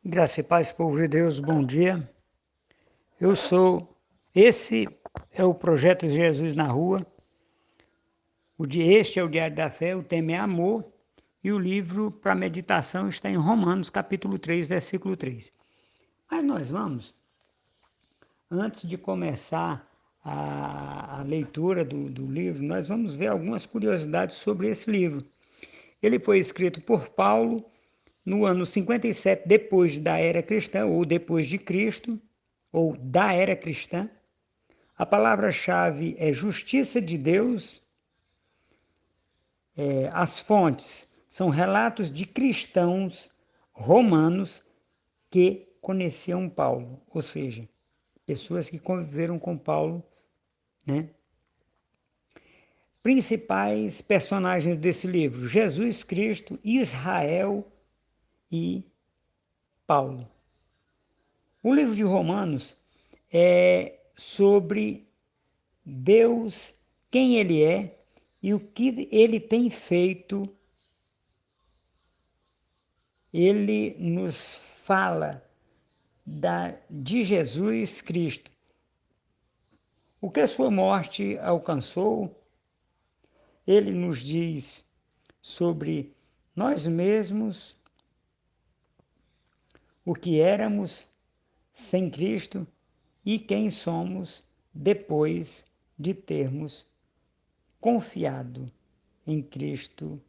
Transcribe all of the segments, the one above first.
Graça e paz, povo de Deus, bom dia. Esse é o projeto Jesus na Rua. Este é o Diário da Fé, o tema é amor, e o livro para meditação está em Romanos, capítulo 3, versículo 3. Mas nós vamos, antes de começar a leitura do livro, nós vamos ver algumas curiosidades sobre esse livro. Ele foi escrito por Paulo no ano 57 depois da era cristã, ou depois de Cristo, ou da era cristã. A palavra-chave é justiça de Deus. As fontes são relatos de cristãos romanos que conheciam Paulo, ou seja, pessoas que conviveram com Paulo, né? Principais personagens desse livro: Jesus Cristo, Israel e Paulo. O livro de Romanos é sobre Deus, quem Ele é e o que Ele tem feito. Ele nos fala de Jesus Cristo. O que a sua morte alcançou, ele nos diz sobre nós mesmos, o que éramos sem Cristo e quem somos depois de termos confiado em Cristo.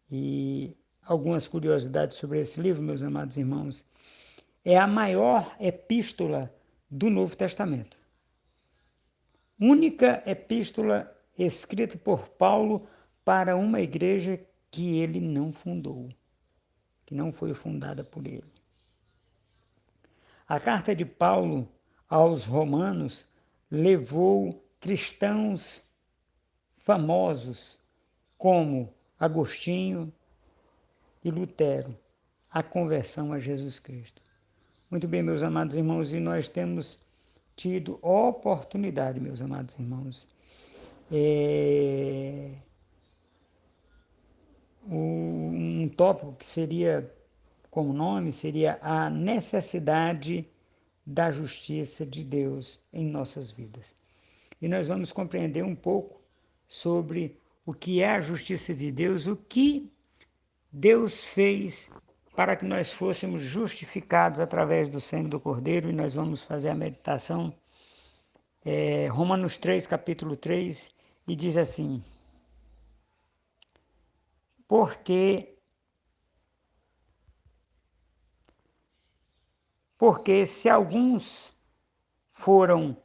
E algumas curiosidades sobre esse livro, meus amados irmãos. É a maior epístola do Novo Testamento. Única epístola escrita por Paulo para uma igreja que ele não fundou, que não foi fundada por ele. A carta de Paulo aos Romanos levou cristãos famosos como Agostinho e Lutero à conversão a Jesus Cristo. Muito bem, meus amados irmãos, e nós temos tido oportunidade, meus amados irmãos. Um tópico que seria, como nome, seria a necessidade da justiça de Deus em nossas vidas. E nós vamos compreender um pouco sobre o que é a justiça de Deus, o que Deus fez para que nós fôssemos justificados através do sangue do Cordeiro, e nós vamos fazer a meditação Romanos 3, capítulo 3, e diz assim: Porque se alguns foram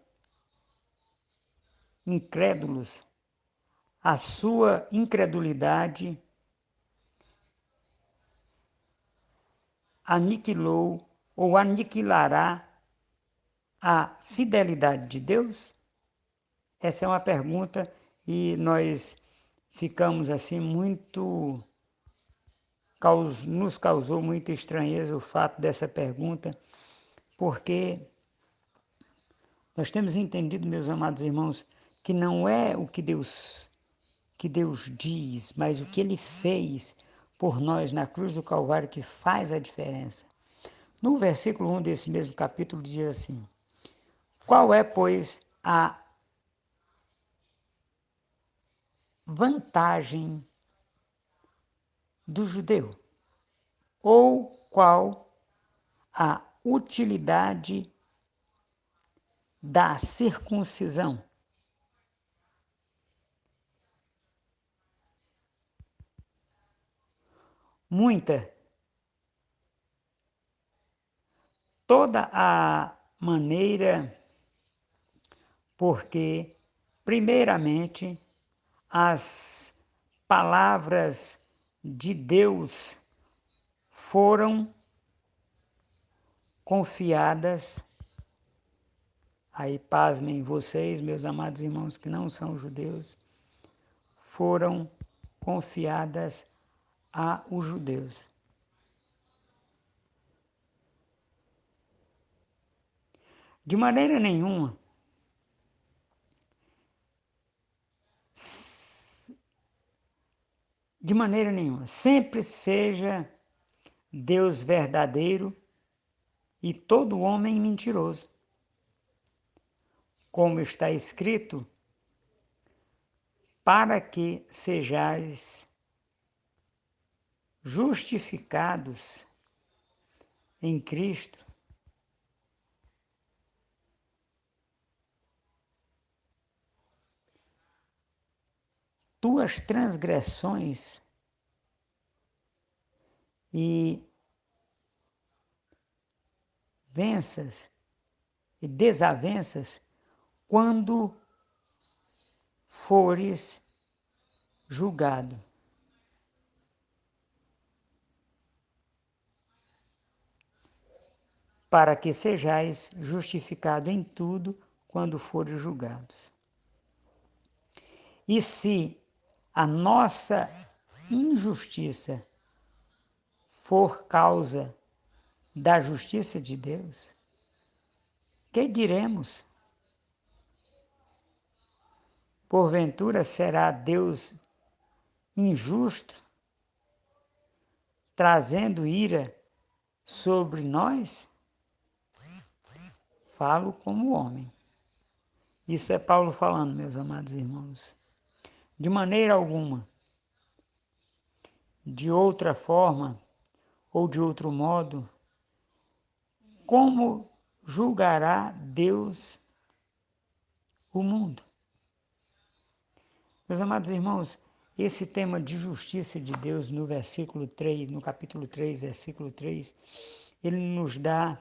incrédulos, a sua incredulidade aniquilou ou aniquilará a fidelidade de Deus? Essa é uma pergunta e nós ficamos assim muito... Nos causou muita estranheza o fato dessa pergunta, porque nós temos entendido, meus amados irmãos, que não é o que Deus diz, mas o que Ele fez por nós na cruz do Calvário que faz a diferença. No versículo 1 desse mesmo capítulo diz assim: Qual é, pois, a vantagem do judeu? Ou qual a utilidade da circuncisão? Muita. Toda a maneira, porque, primeiramente, as palavras de Deus foram confiadas, aí pasmem vocês, meus amados irmãos que não são judeus, foram confiadas aos judeus. De maneira nenhuma, sempre seja Deus verdadeiro e todo homem mentiroso. Como está escrito, para que sejais justificados em Cristo, tuas transgressões e desavenças quando fores julgado. Para que sejais justificado em tudo quando fores julgados. E se a nossa injustiça for causa da justiça de Deus, que diremos? Porventura será Deus injusto, trazendo ira sobre nós? Falo como homem. Isso é Paulo falando, meus amados irmãos. De maneira alguma, de outra forma ou de outro modo, como julgará Deus o mundo? Meus amados irmãos, esse tema de justiça de Deus no versículo 3, no capítulo 3, versículo 3, ele nos dá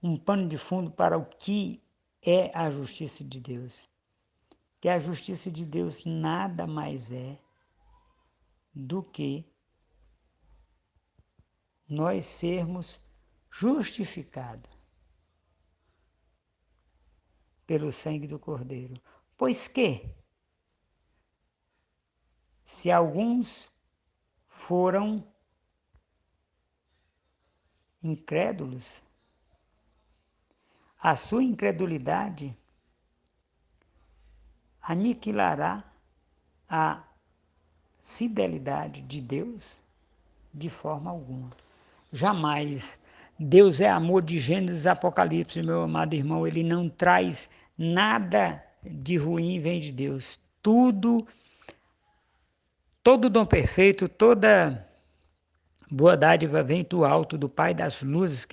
um pano de fundo para o que é a justiça de Deus. Que a justiça de Deus nada mais é do que nós sermos justificados pelo sangue do Cordeiro. Pois que, se alguns foram incrédulos, a sua incredulidade aniquilará a fidelidade de Deus de forma alguma. Jamais. Deus é amor de Gênesis e Apocalipse, meu amado irmão. Ele não traz nada de ruim, vem de Deus. Todo dom perfeito, toda boa dádiva vem do alto, do Pai das luzes,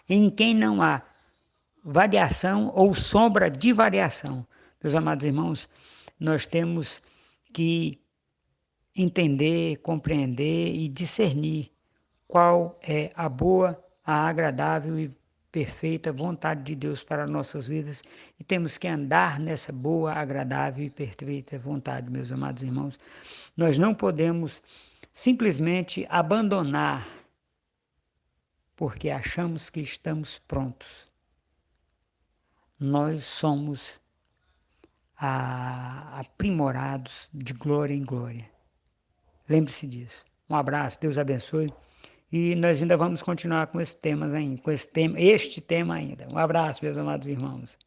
em quem não há variação ou sombra de variação. Meus amados irmãos, nós temos que entender, compreender e discernir qual é a boa, a agradável e perfeita vontade de Deus para nossas vidas, e temos que andar nessa boa, agradável e perfeita vontade, meus amados irmãos. Nós não podemos simplesmente abandonar porque achamos que estamos prontos. Nós somos aprimorados de glória em glória. Lembre-se disso. Um abraço, Deus abençoe. E nós ainda vamos continuar com este tema ainda. Um abraço, meus amados irmãos.